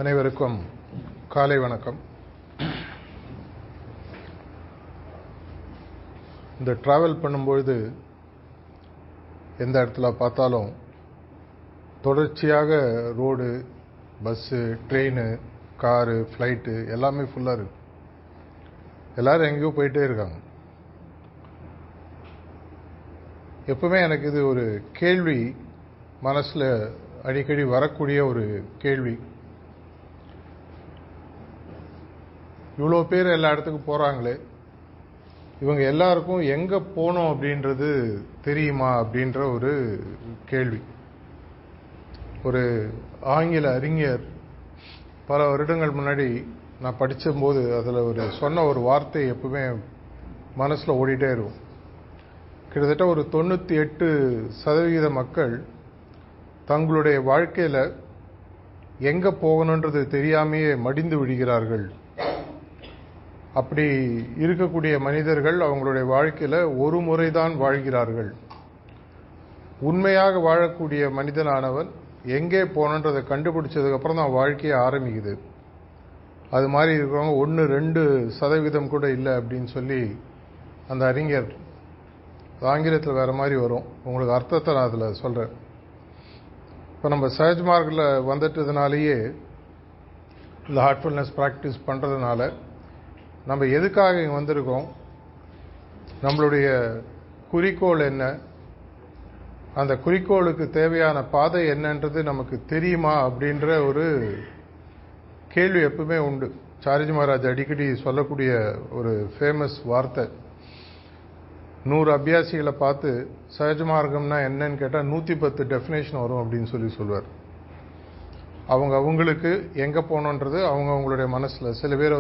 அனைவருக்கும் காலை வணக்கம். இந்த டிராவல் பண்ணும்பொழுது எந்த இடத்துல பார்த்தாலும் தொடர்ச்சியாக road, bus, train, car, flight எல்லாமே ஃபுல்லாக இருக்கு. எல்லாரும் எங்கேயோ போயிட்டே இருக்காங்க. எப்பவுமே எனக்கு இது ஒரு கேள்வி மனசில் அடிக்கடி வரக்கூடிய ஒரு கேள்வி. இவ்வளோ பேர் எல்லா இடத்துக்கும் போகிறாங்களே, இவங்க எல்லாருக்கும் எங்கே போகணும் அப்படின்றது தெரியுமா அப்படின்ற ஒரு கேள்வி. ஒரு ஆங்கில அறிஞர் பல வருடங்கள் முன்னாடி நான் படித்தபோது அதில் சொன்ன ஒரு வார்த்தை எப்பவுமே மனசில் ஓடிட்டே இருக்கும். கிட்டத்தட்ட ஒரு 98% மக்கள் தங்களுடைய வாழ்க்கையில் எங்கே போகணுன்றது தெரியாமையே மடிந்து விடுகிறார்கள். அப்படி இருக்கக்கூடிய மனிதர்கள் அவங்களுடைய வாழ்க்கையில் ஒரு முறைதான் வாழ்கிறார்கள். உண்மையாக வாழக்கூடிய மனிதனானவன் எங்கே போகணுன்றதை கண்டுபிடிச்சதுக்கப்புறம் தான் வாழ்க்கையை ஆரம்பிக்குது. அது மாதிரி இருக்கிறவங்க 1-2% கூட இல்லை அப்படின்னு சொல்லி அந்த அறிஞர் ஆங்கிலத்தில் வேறு மாதிரி வரும். உங்களுக்கு அர்த்தத்தை நான் அதில் சொல்கிறேன். இப்போ நம்ம சஹஜ் மார்க்கில் வந்துட்டதுனாலேயே இந்த ஹார்ட்ஃபுல்னஸ் ப்ராக்டிஸ் பண்ணுறதுனால நம்ம எதுக்காக இங்கே வந்திருக்கோம், நம்மளுடைய குறிக்கோள் என்ன, அந்த குறிக்கோளுக்கு தேவையான பாதை என்னன்றது நமக்கு தெரியுமா அப்படின்ற ஒரு கேள்வி எப்பவுமே உண்டு. சாரிஜி மகாராஜ் அடிக்கடி சொல்லக்கூடிய ஒரு ஃபேமஸ் வார்த்தை, 100 அபியாசிகளை பார்த்து சஹஜ மார்க்கம்னா என்னன்னு கேட்டால் 110 டெஃபினேஷன் வரும் அப்படின்னு சொல்லுவார். அவங்களுக்கு எங்கே போகணுன்றது அவங்களுடைய மனசில். சில பேர்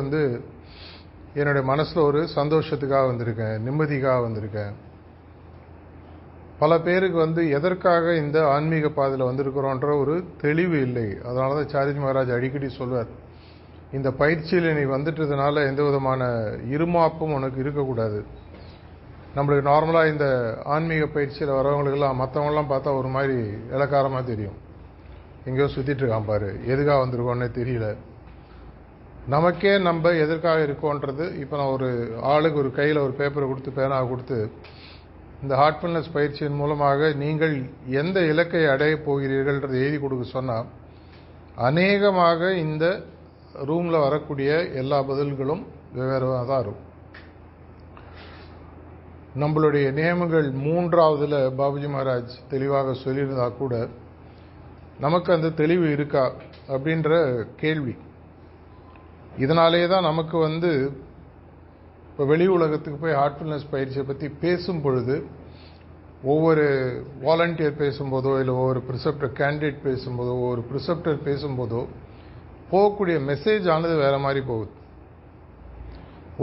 என்னுடைய மனசில் ஒரு சந்தோஷத்துக்காக வந்திருக்கேன், நிம்மதிக்காக வந்திருக்கேன். பல பேருக்கு எதற்காக இந்த ஆன்மீக பாதையில் வந்திருக்கிறோன்ற ஒரு தெளிவு இல்லை. அதனால தான் சாரிஜி மகாராஜ் அடிக்கடி சொல்வார், இந்த பயிற்சியில் நீ வந்துட்டதுனால எந்த விதமான இருமாப்பும் உனக்கு இருக்கக்கூடாது. நம்மளுக்கு நார்மலாக இந்த ஆன்மீக பயிற்சியில் வரவங்களுக்கெல்லாம் மற்றவங்களாம் பார்த்தா ஒரு மாதிரி இலக்காரமாக தெரியும். எங்கேயோ சுற்றிட்டு இருக்கான் பாரு, எதுக்காக வந்திருக்கோன்னே தெரியல. நமக்கே நம்ம எதற்காக இருக்கோன்றது. இப்போ நான் ஒரு ஆளுக்கு ஒரு கையில் ஒரு பேப்பரை கொடுத்து பேனாவை கொடுத்து இந்த ஹார்ட்ஃபுல்னஸ் பயிற்சியின் மூலமாக நீங்கள் எந்த இலக்கை அடைய போகிறீர்கள்ன்றதை எழுதி கொடுக்க சொன்னால் அநேகமாக இந்த ரூமில் வரக்கூடிய எல்லா பதில்களும் வெவ்வேறாக தான் இருக்கும். நம்மளுடைய நியமங்கள் 3வதுல பாபுஜி மகாராஜ் தெளிவாக சொல்லியிருந்தா கூட நமக்கு அந்த தெளிவு இருக்கா அப்படின்ற கேள்வி. இதனாலே தான் நமக்கு இப்போ வெளி உலகத்துக்கு போய் ஹார்ட்ஃபுல்னஸ் பயிற்சியை பற்றி பேசும் பொழுது ஒவ்வொரு வாலண்டியர் பேசும்போதோ இல்லை ஒவ்வொரு ப்ரிசெப்டர் கேண்டிடேட் பேசும்போதோ ஒவ்வொரு ப்ரிசெப்டர் பேசும்போதோ போகக்கூடிய மெசேஜ் ஆனது வேற மாதிரி போகுது.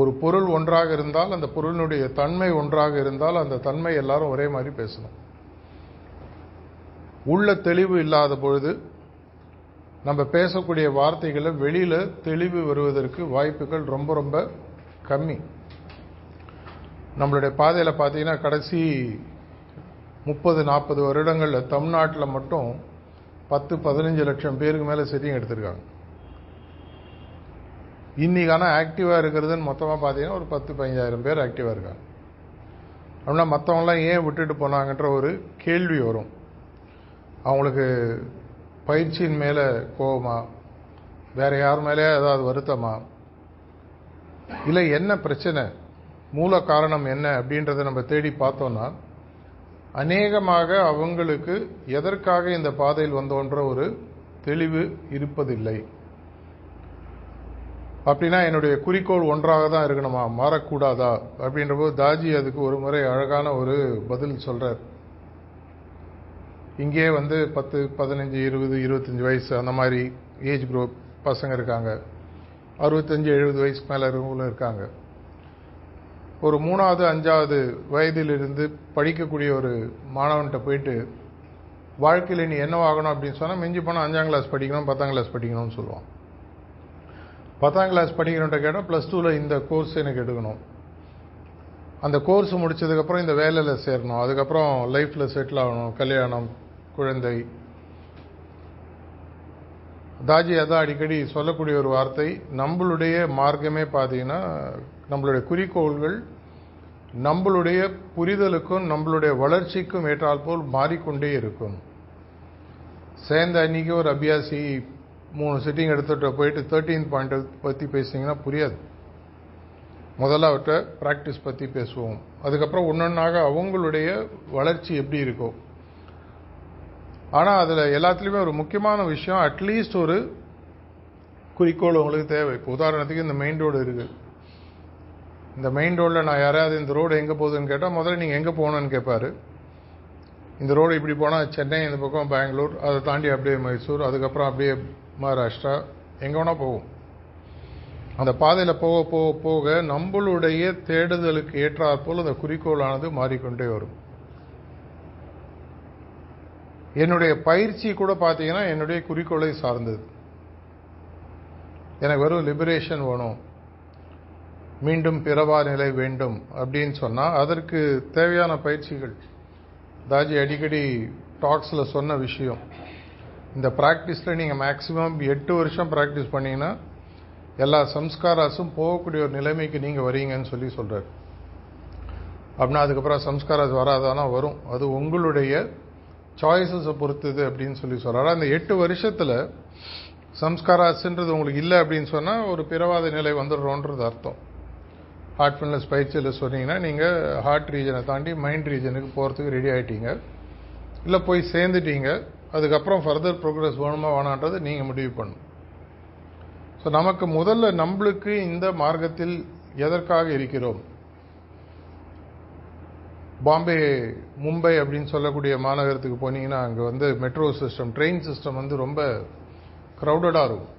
ஒரு பொருள் ஒன்றாக இருந்தால் அந்த பொருளினுடைய தன்மை ஒன்றாக இருந்தால் அந்த தன்மை எல்லாரும் ஒரே மாதிரி பேசணும். உள்ள தெளிவு இல்லாத பொழுது நம்ம பேசக்கூடிய வார்த்தைகளை வெளியில தெளிவு வருவதற்கு வாய்ப்புகள் ரொம்ப ரொம்ப கம்மி. நம்மளுடைய பாதையில் பார்த்தீங்கன்னா கடைசி 30-40 வருடங்களில் தமிழ்நாட்டில் மட்டும் 10-15 லட்சம் பேருக்கு மேலே செட்டிங் எடுத்திருக்காங்க. இன்னைக்கான ஆக்டிவாக இருக்கிறதுன்னு மொத்தமாக பார்த்தீங்கன்னா ஒரு 10-15,000 பேர் ஆக்டிவாக இருக்காங்க. அப்படின்னா மற்றவங்களாம் ஏன் விட்டுட்டு போனாங்கன்ற ஒரு கேள்வி வரும். அவங்களுக்கு பயிற்சியின் மேலே கோபமா, வேற யார் மேலே ஏதாவது வருத்தமா, இல்லை என்ன பிரச்சனை, மூல காரணம் என்ன அப்படின்றத நம்ம தேடி பார்த்தோம்னா அநேகமாக அவங்களுக்கு எதற்காக இந்த பாதையில் வந்தோன்ற ஒரு தெளிவு இருப்பதில்லை. அப்படின்னா என்னுடைய குறிக்கோள் ஒன்றாக தான் இருக்கணுமா, மாறக்கூடாதா அப்படின்ற போது தாஜி அதுக்கு ஒரு முறை அழகான ஒரு பதில் சொல்றார். இங்கே 10, 15, 20, 25 வயசு அந்த மாதிரி ஏஜ் குரூப் பசங்க இருக்காங்க. 65-70 வயசுக்கு மேலே இருக்கவங்களும் இருக்காங்க. ஒரு 3வது 5வது வயதிலிருந்து படிக்கக்கூடிய ஒரு மாணவன்கிட்ட போயிட்டு வாழ்க்கையில் நீ என்னவாகணும் அப்படின்னு சொன்னால் மிஞ்சி போனால் 5ஆம் கிளாஸ் படிக்கணும், 10ஆம் கிளாஸ் படிக்கணும்னு சொல்லுவான். 10ஆம் கிளாஸ் படிக்கணுன்ட்ட கேட்டால் +2ல் இந்த கோர்ஸ் எனக்கு எடுக்கணும், அந்த கோர்ஸ் முடிச்சதுக்கப்புறம் இந்த வேலையில் சேரணும், அதுக்கப்புறம் லைஃப்பில் செட்டில் ஆகணும், கல்யாணம், குழந்தை, தாஜி அதான் அடிக்கடி சொல்லக்கூடிய ஒரு வார்த்தை, நம்மளுடைய மார்க்கமே பார்த்தீங்கன்னா நம்மளுடைய குறிக்கோள்கள் நம்மளுடைய புரிதலுக்கும் நம்மளுடைய வளர்ச்சிக்கும் ஏற்றால் போல் மாறிக்கொண்டே இருக்கும். சேர்ந்த அன்னைக்கு ஒரு அபியாசி 3 சிட்டிங் எடுத்துட்டு போயிட்டு 13 பாயிண்ட் பற்றி பேசிங்கன்னா புரியாது. முதல்ல அவர்கிட்ட ப்ராக்டிஸ் பற்றி பேசுவோம். அதுக்கப்புறம் ஒன்னொன்னாக அவங்களுடைய வளர்ச்சி எப்படி இருக்கும். ஆனால் அதில் எல்லாத்துலேயுமே ஒரு முக்கியமான விஷயம், அட்லீஸ்ட் ஒரு குறிக்கோள் உங்களுக்கு தேவை. இப்போ உதாரணத்துக்கு இந்த மெயின் ரோடு இருக்குது. இந்த மெயின் ரோடில் நான் யாராவது இந்த ரோடு எங்கே போகுதுன்னு கேட்டால் முதல்ல நீங்கள் எங்கே போகணுன்னு கேட்பாரு. இந்த ரோடு இப்படி போனால் சென்னை, இந்த பக்கம் பெங்களூர், அதை தாண்டி அப்படியே மைசூர், அதுக்கப்புறம் அப்படியே மகாராஷ்டிரா, எங்கே வேணால் போகும். அந்த பாதையில் போக போக போக நம்மளுடைய தேடுதலுக்கு ஏற்றாற்போல் அந்த குறிக்கோளானது மாறிக்கொண்டே வரும். என்னுடைய பயிற்சி கூட பார்த்தீங்கன்னா என்னுடைய குறிக்கோளை சார்ந்தது. எனக்கு வெறும் லிபரேஷன் வேணும், மீண்டும் பிறவா நிலை வேண்டும் அப்படின்னு சொன்னால் அதற்கு தேவையான பயிற்சிகள் தாஜி அடிக்கடி டாக்ஸில் சொன்ன விஷயம். இந்த ப்ராக்டிஸில் நீங்கள் மேக்ஸிமம் 8 வருஷம் ப்ராக்டிஸ் பண்ணிங்கன்னா எல்லா சம்ஸ்காராஸும் போகக்கூடிய ஒரு நிலைமைக்கு நீங்கள் வரீங்கன்னு சொல்லி சொல்கிறார். அப்படின்னா அதுக்கப்புறம் சம்ஸ்காராஸ் வராதானா வரும், அது உங்களுடைய சாய்ஸஸை பொறுத்தது அப்படின்னு சொல்லி சொல்கிறார். அந்த 8 வருஷத்தில் சம்ஸ்காராஸ்ன்றது உங்களுக்கு இல்லை அப்படின்னு சொன்னால் ஒரு பிறவாத நிலை வந்துடுறோன்றது அர்த்தம். ஹார்ட்ஃபுல்னஸ் பயிற்சியில் சொன்னீங்கன்னா நீங்கள் ஹார்ட் ரீஜனை தாண்டி மைண்ட் ரீஜனுக்கு போகிறதுக்கு ரெடி ஆகிட்டீங்க, இல்லை போய் சேர்ந்துட்டீங்க. அதுக்கப்புறம் ஃபர்தர் ப்ரோக்ரஸ் வேணுமா வேணான்றது நீங்கள் முடிவு பண்ணணும். ஸோ நமக்கு முதல்ல நம்மளுக்கு இந்த மார்க்கத்தில் எதற்காக இருக்கிறோம். பாம்பே, மும்பை அப்படின்னு சொல்லக்கூடிய மாநகரத்துக்கு போனீங்கன்னா அங்கே மெட்ரோ சிஸ்டம், ட்ரெயின் சிஸ்டம் ரொம்ப க்ரௌடடாக இருக்கும்.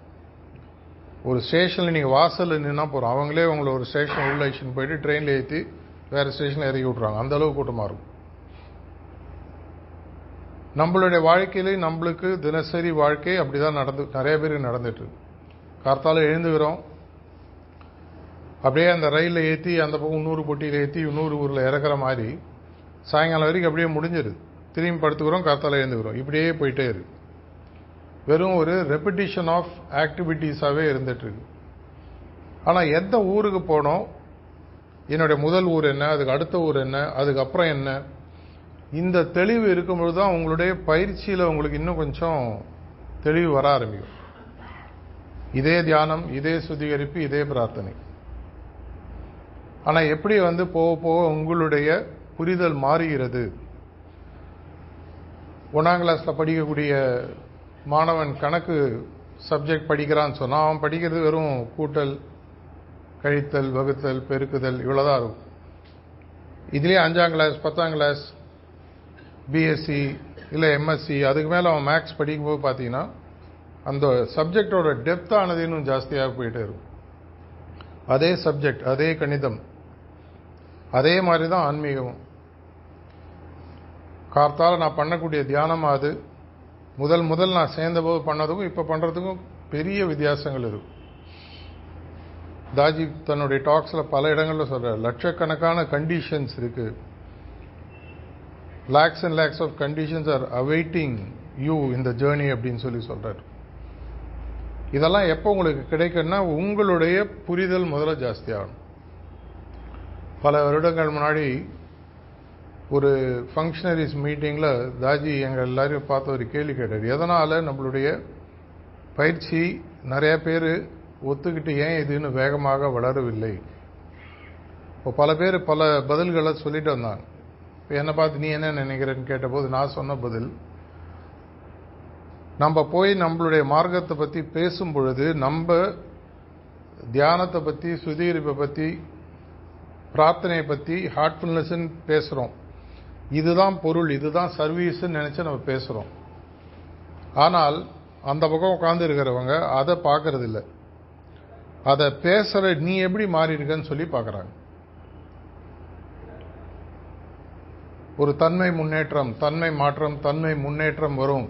ஒரு ஸ்டேஷனில் நீங்கள் வாசலில் நின்னா போகிறோம், அவங்களே உங்களை ஒரு ஸ்டேஷன் உள்ள அழைச்சின்னு போயிட்டு ட்ரெயினில் ஏற்றி வேறு ஸ்டேஷனில் இறக்கி விட்றாங்க. அந்த அளவுக்கு கூட்டமாக இருக்கும். நம்மளுடைய வாழ்க்கையிலே நம்மளுக்கு தினசரி வாழ்க்கை அப்படிதான் நிறைய பேருக்கு நடந்துட்டு இருக்கு. கார்த்தால எழுந்துக்கிறோம், அப்படியே அந்த ரயிலில் ஏற்றி அந்த பக்கம் இன்னொரு பொட்டியில் ஏற்றி இன்னொரு ஊரில் இறக்குற மாதிரி சாயங்காலம் வரைக்கும் அப்படியே முடிஞ்சிருது. திரும்பி படுத்துக்கிறோம், கார்த்தால எழுந்துக்கிறோம், இப்படியே போயிட்டே இருக்கு. வெறும் ஒரு ரெப்பிட்டிஷன் ஆஃப் ஆக்டிவிட்டீஸாகவே இருந்துட்டு இருக்கு. ஆனால் எந்த ஊருக்கு போனோம், என்னுடைய முதல் ஊர் என்ன, அதுக்கு அடுத்த ஊர் என்ன, அதுக்கப்புறம் என்ன, இந்த தெளிவு இருக்கும்பொழுது தான் உங்களுடைய பயிற்சியில் உங்களுக்கு இன்னும் கொஞ்சம் தெளிவு வர ஆரம்பிக்கும். இதே தியானம், இதே சுத்திகரிப்பு, இதே பிரார்த்தனை. ஆனால் எப்படி போக போக உங்களுடைய புரிதல் மாறுகிறது. 1ஆம் கிளாஸில் படிக்கக்கூடிய மாணவன் கணக்கு சப்ஜெக்ட் படிக்கிறான்னு சொன்னால் அவன் படிக்கிறது வெறும் கூட்டல், கழித்தல், வகுத்தல், பெருக்குதல், இவ்வளோதான் இருக்கும். இதுலேயே 5ஆம் கிளாஸ், 10ஆம் கிளாஸ், பிஎஸ்சி இல்லை எம்எஸ்சி, அதுக்கு மேலே அவன் மேக்ஸ் படிக்கும்போது பார்த்தீங்கன்னா அந்த சப்ஜெக்டோட டெப்த் ஆனது இன்னும் ஜாஸ்தியாக போயிட்டே இருக்கும். அதே சப்ஜெக்ட், அதே கணிதம், அதே மாதிரி தான் ஆன்மீகமும். கார்த்தால நான் பண்ணக்கூடிய தியானமாக அது முதல் நான் சேர்ந்தபோது பண்ணதுக்கும் இப்போ பண்ணுறதுக்கும் பெரிய வித்தியாசங்கள் இருக்கும். தாஜி தன்னுடைய டாக்ஸில் பல இடங்களில் சொல்கிறார், லட்சக்கணக்கான கண்டிஷன்ஸ் இருக்கு, lakhs and lakhs of conditions are awaiting you இந்த ஜேர்னி அப்படின்னு சொல்லி சொல்கிறார். இதெல்லாம் எப்போ உங்களுக்கு கிடைக்குன்னா உங்களுடைய புரிதல் முதல்ல ஜாஸ்தியாகணும். பல வருடங்கள் முன்னாடி ஒரு ஃபங்க்ஷனரிஸ் மீட்டிங்கில் தாஜி எங்கள் எல்லாரையும் பார்த்து ஒரு கேள்வி கேட்டார். எதனால் நம்மளுடைய பயிற்சி நிறைய பேர் ஒத்துக்கிட்டு ஏன் இதுன்னு வேகமாக வளரவில்லை. இப்போ பல பேர் பல பதில்களை சொல்லிட்டு வந்தாங்க. இப்போ என்னை பார்த்து நீ என்ன நினைக்கிறேன்னு கேட்டபோது நான் சொன்ன பதில், நம்ம போய் நம்மளுடைய மார்க்கத்தை பற்றி பேசும் பொழுது நம்ம தியானத்தை பற்றி, சுத்திகரிப்பை பற்றி, பிரார்த்தனையை பற்றி, ஹார்ட்ஃபுல்னஸ்ன்னு பேசுகிறோம். இதுதான் பொருள், இதுதான் சர்வீஸ்ன்னு நினச்சி நம்ம பேசுகிறோம். ஆனால் அந்த பக்கம் உட்கார்ந்து இருக்கிறவங்க அதை பார்க்கறது இல்லை. அதை பேசுகிற நீ எப்படி மாறி இருக்கன்னு சொல்லி பார்க்குறாங்க. ஒரு தன்மை முன்னேற்றம், தன்மை மாற்றம், தன்மை முன்னேற்றம் வரும்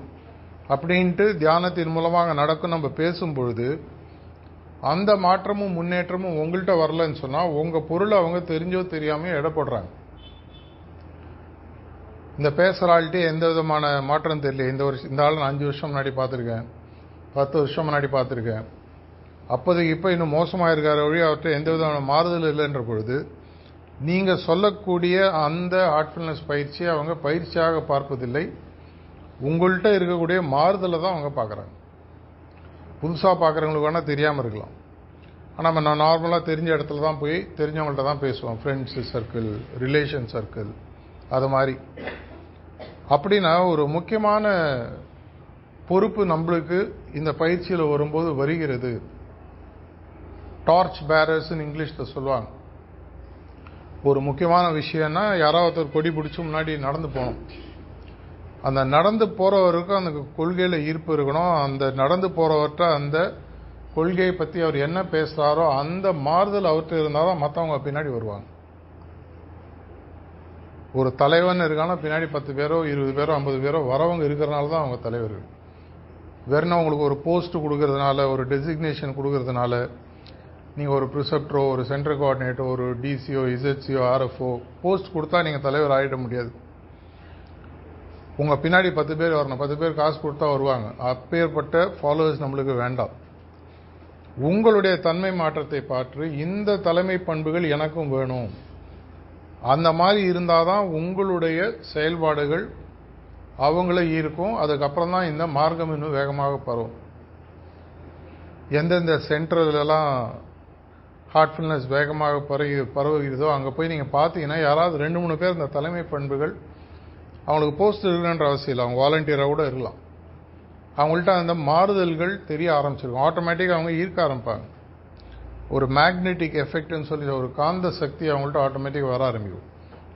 அப்படின்ட்டு தியானத்தின் மூலமாக நடக்கும். நம்ம பேசும் பொழுது அந்த மாற்றமும் முன்னேற்றமும் உங்கள்கிட்ட வரலன்னு சொன்னால் உங்கள் பொருளை அவங்க தெரிஞ்சோ தெரியாமையோ எடை போடுறாங்க. இந்த பேசுகிற ஆள்கிட்டே எந்த விதமான மாற்றம் தெரியல. இந்த ஆள் நான் 5 வருஷம் முன்னாடி பார்த்துருக்கேன், 10 வருஷம் முன்னாடி பார்த்துருக்கேன். அப்போதைக்கு இப்போ இன்னும் மோசமாக இருக்கார வழி அவர்கிட்ட எந்த விதமான மாறுதல் இல்லைன்ற பொழுது நீங்கள் சொல்லக்கூடிய அந்த ஹார்ட்ஃபுல்னஸ் பயிற்சியை அவங்க பயிற்சியாக பார்ப்பதில்லை, உங்கள்கிட்ட இருக்கக்கூடிய மாறுதலை தான் அவங்க பார்க்குறாங்க. புதுசாக பார்க்குறவங்களுக்கு வேணால் தெரியாமல் இருக்கலாம். ஆனால் நம்ம நார்மலாக தெரிஞ்ச இடத்துல தான் போய் தெரிஞ்சவங்கள்ட்ட தான் பேசுவோம், ஃப்ரெண்ட்ஸு சர்க்கிள், ரிலேஷன் சர்க்கிள், அது மாதிரி. அப்படின்னா ஒரு முக்கியமான பொறுப்பு நம்மளுக்கு இந்த பயிற்சியில் வரும்போது வருகிறது. டார்ச் பேரர்ஸ்ன்னு இங்கிலீஷில் சொல்லுவாங்க. ஒரு முக்கியமான விஷயம்னா யாராவது ஒருத்தர் கொடி பிடிச்சி முன்னாடி நடந்து போகணும். அந்த நடந்து போகிறவருக்கும் அந்த கொள்கையில் ஈர்ப்பு இருக்கணும். அந்த நடந்து போகிறவர்கிட்ட அந்த கொள்கையை பற்றி அவர் என்ன பேசுகிறாரோ அந்த மாறுதல் அவர்கிட்ட இருந்தால் தான் மற்றவங்க பின்னாடி வருவாங்க. ஒரு தலைவன் இருக்கானா பின்னாடி 10 பேரோ 20 பேரோ 50 பேரோ வரவங்க இருக்கிறதுனால தான் அவங்க தலைவர்கள். வெறும் அவங்களுக்கு ஒரு போஸ்ட் கொடுக்கறதுனால, ஒரு டெசிக்னேஷன் கொடுக்கறதுனால, நீங்கள் ஒரு ப்ரிசெப்டரோ, ஒரு சென்ட்ரல் கோஆர்டினேட்டோ, ஒரு டிசிஓ, இசட்சிஓ, ஆர்எஃப்ஓ போஸ்ட் கொடுத்தா நீங்கள் தலைவர் ஆகிட முடியாது. உங்கள் பின்னாடி 10 பேர் வரணும். 10 பேர் காசு கொடுத்தா வருவாங்க. அப்பேற்பட்ட ஃபாலோவர்ஸ் நம்மளுக்கு வேண்டாம். உங்களுடைய தன்மை மாற்றத்தை பார்த்து இந்த தலைமை பண்புகள் எனக்கும் வேணும், அந்த மாதிரி இருந்தால் தான் உங்களுடைய செயல்பாடுகள் அவங்கள ஈர்க்கும். அதுக்கப்புறம் தான் இந்த மார்க்கம் இன்னும் வேகமாக பரவும். எந்தெந்த சென்டர்லாம் ஹார்ட்ஃபுல்னஸ் வேகமாக பரவுகிறதோ அங்கே போய் நீங்கள் பார்த்தீங்கன்னா யாராவது 2-3 பேர் இந்த தலைமை பண்புகள், அவங்களுக்கு போஸ்ட் இருக்குன்ற அவசியம் இல்லை, அவங்க வாலண்டியராக கூட இருக்கலாம், அவங்கள்ட்ட அந்த மாறுதல்கள் தெரிய ஆரம்பிச்சிருக்கும். ஆட்டோமேட்டிக்காக அவங்க ஈர்க்க ஆரம்பிப்பாங்க. ஒரு மேக்னெட்டிக் எஃபெக்ட்னு சொல்லி ஒரு காந்த சக்தி அவங்கள்ட்ட ஆட்டோமேட்டிக்காக வர ஆரம்பிக்கும்.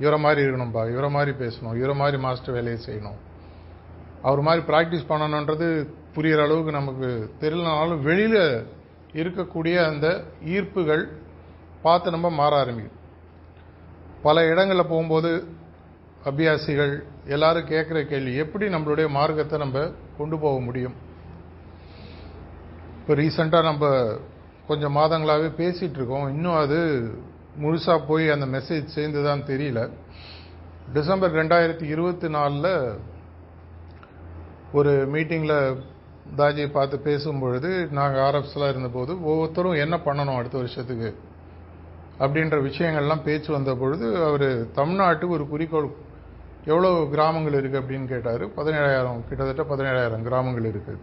இவரை மாதிரி இருக்கணும்பா, இவரை மாதிரி பேசணும், இவரை மாதிரி மாஸ்டர் வேலையை செய்யணும், அவர் மாதிரி ப்ராக்டிஸ் பண்ணணுன்றது புரிகிற அளவுக்கு நமக்கு தெரியலனாலும் வெளியில் இருக்கக்கூடிய அந்த ஈர்ப்புகள் பார்த்து நம்ம மாற ஆரம்பிக்கும். பல இடங்களில் போகும்போது அபியாசிகள் எல்லாரும் கேட்குற கேள்வி, எப்படி நம்மளுடைய மார்க்கத்தை நம்ம கொண்டு போக முடியும்? இப்போ ரீசெண்டாக நம்ம கொஞ்சம் மாதங்களாகவே பேசிகிட்டு இருக்கோம், இன்னும் அது முழுசாக போய் அந்த மெசேஜ் சேர்ந்துதான் தெரியல. டிசம்பர் 2024 ஒரு மீட்டிங்கில் தாஜியை பார்த்து பேசும்பொழுது, நாங்கள் ஆர்எஃப்ஸ்லாம் இருந்தபோது ஒவ்வொருத்தரும் என்ன பண்ணணும் அடுத்த வருஷத்துக்கு அப்படின்ற விஷயங்கள்லாம் பேச்சு வந்த பொழுது அவர் தமிழ்நாட்டுக்கு ஒரு குறிக்கோள், எவ்வளோ கிராமங்கள் இருக்குது அப்படின்னு கேட்டார். 17,000, கிட்டத்தட்ட 17,000 கிராமங்கள் இருக்குது.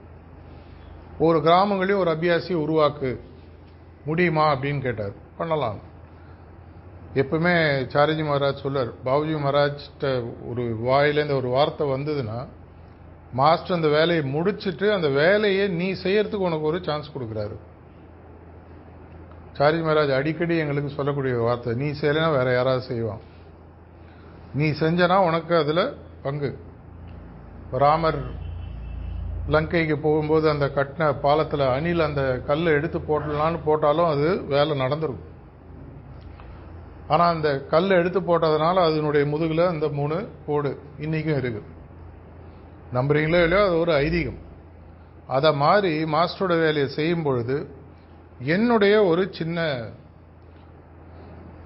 ஒரு கிராமங்களையும் ஒரு அபியாசியை உருவாக்கு முடியுமா அப்படின்னு கேட்டார். பண்ணலாம். எப்பவுமே சாரிஜி மகாராஜ் சொல்லார், பாபுஜி மகாராஜ்கிட்ட ஒரு வாயிலேருந்து ஒரு வார்த்தை வந்ததுன்னா மாஸ்டர் அந்த வேலையை முடிச்சுட்டு அந்த வேலையை நீ செய்யறதுக்கு உனக்கு ஒரு சான்ஸ் கொடுக்குறாரு. சாரிஜி மகாராஜ் அடிக்கடி எங்களுக்கு சொல்லக்கூடிய வார்த்தை, நீ செய்யலைன்னா வேற யாராவது செய்வான், நீ செஞ்சனா உனக்கு அதில் பங்கு. ராமர் லங்கைக்கு போகும்போது அந்த கட்டின பாலத்தில் அணில் அந்த கல்லை எடுத்து போட்டலான்னு போட்டாலும் அது வேலை நடந்துருக்கும். ஆனால் அந்த கல்லை எடுத்து போட்டதுனால அதனுடைய முதுகில் அந்த 3 கோடு இன்னைக்கும் இருக்கு. நம்புறீங்களோ இல்லையோ, அது ஒரு ஐதீகம். அதை மாதிரி மாஸ்டரோட வேலையை செய்யும் பொழுது என்னுடைய ஒரு சின்ன,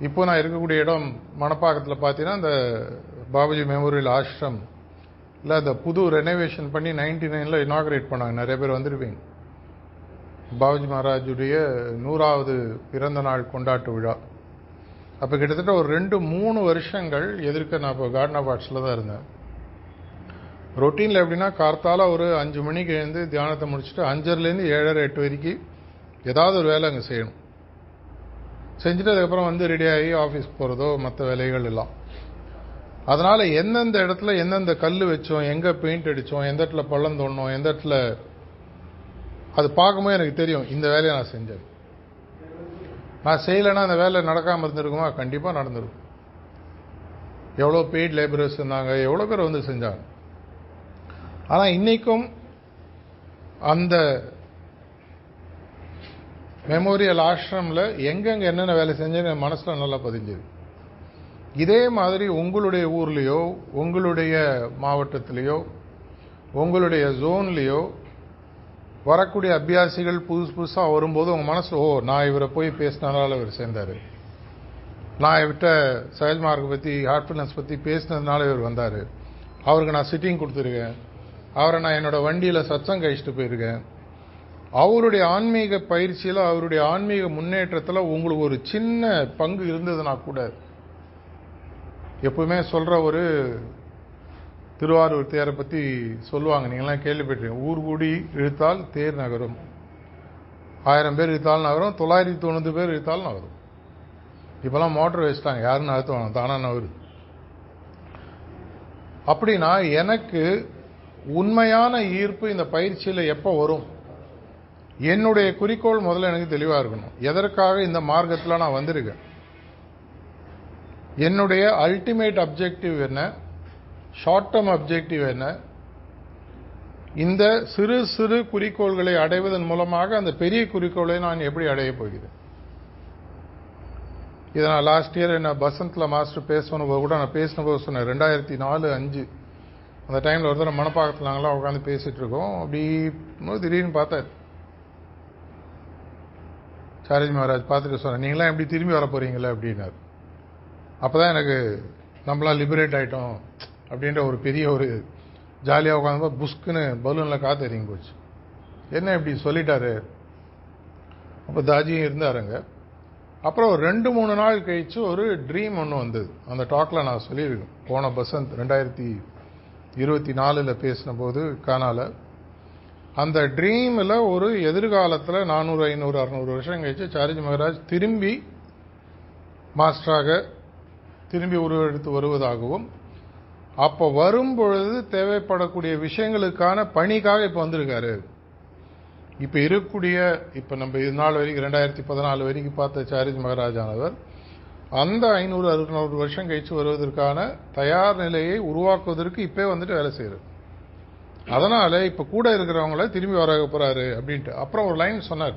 இப்போ நான் இருக்கக்கூடிய இடம் மணப்பாக்கத்தில் பார்த்தீங்கன்னா இந்த பாபுஜி மெமோரியல் ஆஷ்ரம் இல்லை, அந்த புது ரெனோவேஷன் பண்ணி 99 இனாகரேட் பண்ணாங்க. நிறைய பேர் வந்திருப்பீங்க. பாபுஜி மகாராஜுடைய 100வது பிறந்த நாள் கொண்டாட்டு விழா. அப்போ கிட்டத்தட்ட ஒரு 2-3 வருஷங்கள் எதிர்க்க நான் இப்போ கார்டன் ஆஃப் ஆர்ட்ஸில் தான் இருந்தேன். ரொட்டீனில் எப்படின்னா கார்த்தால ஒரு 5 மணிக்கு எழுந்து தியானத்தை முடிச்சுட்டு 5:30லேருந்து 7:30 8 வரைக்கும் ஏதாவது ஒரு வேலை அங்கே செய்யணும். செஞ்சுட்டு அதுக்கப்புறம் வந்து ரெடியாகி ஆஃபீஸ் போகிறதோ மற்ற வேலைகள் எல்லாம். அதனால் எந்தெந்த இடத்துல எந்தெந்த கல் வச்சோம், எங்கே பெயிண்ட் அடித்தோம், எந்த இடத்துல பள்ளம் தோண்டணும், எந்த இடத்துல அது பார்க்கும்போது எனக்கு தெரியும் இந்த வேலையை நான் செஞ்சேன். நான் செய்யலைன்னா அந்த வேலை நடக்காமல் இருந்திருக்குமா? கண்டிப்பாக நடந்திருக்கும். எவ்வளோ பெய்ட் லேபரர்ஸ் இருந்தாங்க, எவ்வளோ பேர் வந்து செஞ்சாங்க. ஆனால் இன்னைக்கும் அந்த மெமோரியல் ஆஷ்ரமில் எங்கெங்கே என்னென்ன வேலை செஞ்சேன்னு என் மனசில் நல்லா பதிஞ்சுது. இதே மாதிரி உங்களுடைய ஊர்லேயோ, உங்களுடைய மாவட்டத்திலேயோ, உங்களுடைய ஜோன்லேயோ வரக்கூடிய அபியாசிகள் புதுசாக வரும்போது உங்கள் மனசில், ஓ நான் இவரை போய் பேசினதுனால இவர் சேர்ந்தார், நான் இவர்கிட்ட சஹஜ் மார்க்கை பற்றி ஹார்ட்ஃபுல்னஸ் பற்றி பேசினதுனால இவர் வந்தார், அவருக்கு நான் சிட்டிங் கொடுத்துருக்கேன், அவரை நான் என்னோட வண்டியில் சத்சங்கம் கழிச்சிட்டு போயிருக்கேன், அவருடைய ஆன்மீக பயிற்சியில், அவருடைய ஆன்மீக முன்னேற்றத்தில் உங்களுக்கு ஒரு சின்ன பங்கு இருந்ததுன்னா கூட, எப்பவுமே சொல்ற ஒரு திருவாரூர் தேரை பத்தி சொல்லுவாங்க, நீங்களாம் கேள்விப்பட்டிருக்கீங்க. ஊர் கூடி இழுத்தால் தேர் நகரும், 1000 பேர் இழுத்தாலும் நகரும், 990 பேர் இழுத்தாலும் நகரும். இப்பெல்லாம் மோட்டர் வச்சுட்டாங்க, யாரும் நகர்த்துவாங்க, தானா நகரு. அப்படின்னா எனக்கு உண்மையான ஈர்ப்பு இந்த பயிற்சியில் எப்போ வரும்? என்னுடைய குறிக்கோள் முதல்ல எனக்கு தெளிவா இருக்கணும். எதற்காக இந்த மார்க்கத்தில் நான் வந்திருக்கேன், என்னுடைய அல்டிமேட் அப்ஜெக்டிவ் என்ன, ஷார்ட் டேர்ம் அப்ஜெக்டிவ் என்ன, இந்த சிறு சிறு குறிக்கோள்களை அடைவதன் மூலமாக அந்த பெரிய குறிக்கோளை நான் எப்படி அடைய போகிறேன். இதை நான் லாஸ்ட் இயர் என்ன பசந்த்ல மாஸ்டர் பேசணும் கூட நான் பேசினபோது சொன்னேன். 2004-05 அந்த டைம்ல ஒரு தடவை மனப்பாக்கத்தில் நாங்களாம் உட்காந்து பேசிட்டு இருக்கோம். அப்படி திடீர்னு பார்த்தாரு சாரஜி மகாராஜ், பார்த்துட்டு சொன்னேன், நீங்களாம் எப்படி திரும்பி வர போறீங்களே அப்படின்னாரு. அப்பதான் எனக்கு நம்மளாம் லிபரேட் ஆயிட்டோம் அப்படின்ற ஒரு பெரிய ஒரு ஜாலியாக உட்காந்து புஷ்குன்னு பலூன்ல காத்து எறிங்க போச்சு. என்ன இப்படி சொல்லிட்டாரு. அப்போ தாஜியும் இருந்தாருங்க. அப்புறம் ஒரு 2-3 நாள் கழிச்சு ஒரு ட்ரீம் ஒன்று வந்தது. அந்த டாக்ல நான் சொல்லியிருக்கேன், போன பசந்த் 2024 பேசின போது காணால. அந்த ட்ரீமில் ஒரு எதிர்காலத்தில் 400, 500, 600 வருஷம் கழிச்சு சாரஜி மகாராஜ் திரும்பி மாஸ்டராக திரும்பி உருவெடுத்து வருவதாகவும், அப்போ வரும்பொழுது தேவைப்படக்கூடிய விஷயங்களுக்கான பணிக்காக இப்போ வந்திருக்காரு. இப்ப இருக்கக்கூடிய இப்ப நம்ம இது நாள் வரைக்கும் 2014 வரைக்கும் பார்த்த சாரஜி மகாராஜ் ஆனவர் அந்த 500-600 வருஷம் கழிச்சு வருவதற்கான தயார் நிலையை உருவாக்குவதற்கு இப்பே வந்துட்டு வேலை செய்யறாரு. அதனால இப்ப கூட இருக்கிறவங்கள திரும்பி வர போறாரு அப்படின்ட்டு. அப்புறம் ஒரு லைன் சொன்னார்,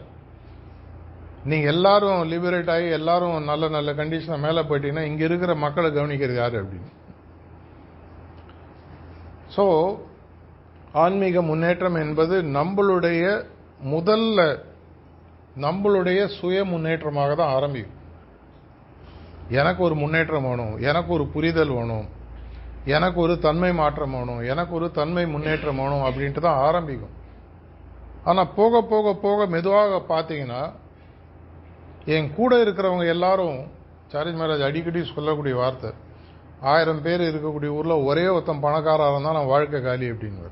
நீங்க எல்லாரும் லிபரேட் ஆகி எல்லாரும் நல்ல நல்ல கண்டிஷன் மேல போயிட்டீங்கன்னா இங்க இருக்கிற மக்களை கவனிக்கிறது யாரு அப்படின்னு. சோ ஆன்மீக முன்னேற்றம் என்பது நம்மளுடைய சுய முன்னேற்றமாக தான் ஆரம்பிக்கும். எனக்கு ஒரு முன்னேற்றம் வேணும், எனக்கு ஒரு புரிதல் வேணும், எனக்கு ஒரு தன்மை மாற்றம் வேணும், எனக்கு ஒரு தன்மை முன்னேற்றம் வேணும் அப்படின்ட்டு தான் ஆரம்பிக்கும். ஆனா போக போக போக மெதுவாக பார்த்தீங்கன்னா என் கூட இருக்கிறவங்க எல்லாரும், சாரஜி மகாராஜ் அடிக்கடி சொல்லக்கூடிய வார்த்தை, 1000 பேர் இருக்கக்கூடிய ஊர்ல ஒரே ஒருத்தன் பணக்காரா இருந்தா நான் வாழ்க்கை காலி அப்படின்னு.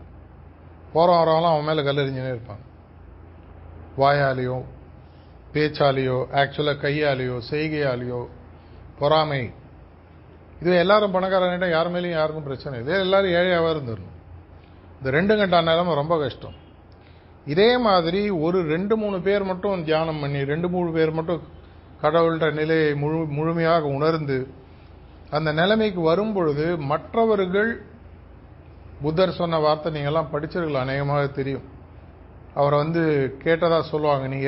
போறோம் வரவங்களாம் அவன் மேல கல்லெறிஞ்சுனே இருப்பாங்க. வாயாலேயோ பேச்சாலேயோ ஆக்சுவலா கையாலேயோ செய்கையாலேயோ பொறாமை. இது எல்லாரும் பணக்காரங்கிட்ட யார் மேலேயும் யாருக்கும் பிரச்சனை இல்லை, எல்லாரும் ஏழையாவா இருந்துடணும். இந்த 2 கண்டா நிலைமை ரொம்ப கஷ்டம். இதே மாதிரி ஒரு 2-3 பேர் மட்டும் தியானம் பண்ணி 2-3 பேர் மட்டும் கடவுள்கிட்ட நிலையை முழுமையாக உணர்ந்து அந்த நிலைமைக்கு வரும் பொழுது மற்றவர்கள், புத்தர் சொன்ன வார்த்தை நீங்க எல்லாம் படிச்சிருக்கலாம், அநேகமாக தெரியும். அவரை கேட்டதா சொல்லுவாங்க, நீங்க